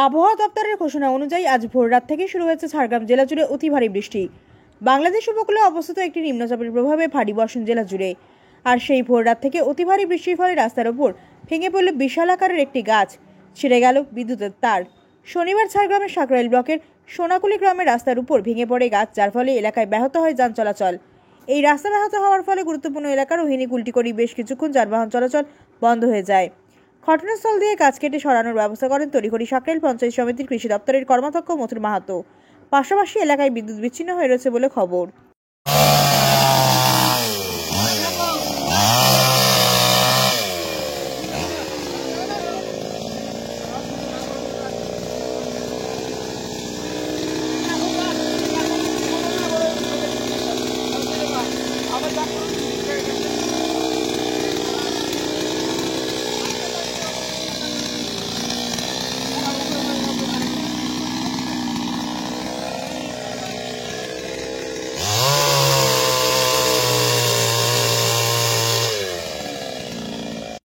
আবহাওয়া দপ্তরের ঘোষণা অনুযায়ী আজ ভোররাত থেকে শুরু হয়েছে ঝাড়গ্রাম জেলা জুড়ে অতি ভারী বৃষ্টি। বাংলাদেশ উপকূলে অবস্থিত একটি নিম্নচাপের প্রভাবে ভারী বর্ষণ জেলা জুড়ে। আর সেই ভোররাত থেকে অতি ভারী বৃষ্টির ফলে রাস্তার ওপর ভেঙে পড়ল বিশাল আকারের একটি গাছ, ছিঁড়ে গেল বিদ্যুতের তার। শনিবার ঝাড়গ্রামের সাকরাইল ব্লকের সোনাকুলি গ্রামের রাস্তার উপর ভেঙে পড়ে গাছ, যার ফলে এলাকায় ব্যাহত হয় যান চলাচল। এই রাস্তা ব্যাহত হওয়ার ফলে গুরুত্বপূর্ণ এলাকার রোহিণী কুলটি করি বেশ কিছুক্ষণ যানবাহন চলাচল বন্ধ হয়ে যায়। ঘটনাস্থল দিয়ে গাছ কেটে সরানোর ব্যবস্থা করেন তড়িঘড়ি সাকরাইল পঞ্চায়েত সমিতির কৃষি দপ্তরের কর্মাধ্যক্ষ মথুর মাহাতো। পাশাপাশি এলাকায় বিদ্যুৎ বিচ্ছিন্ন হয়ে রয়েছে বলে খবর।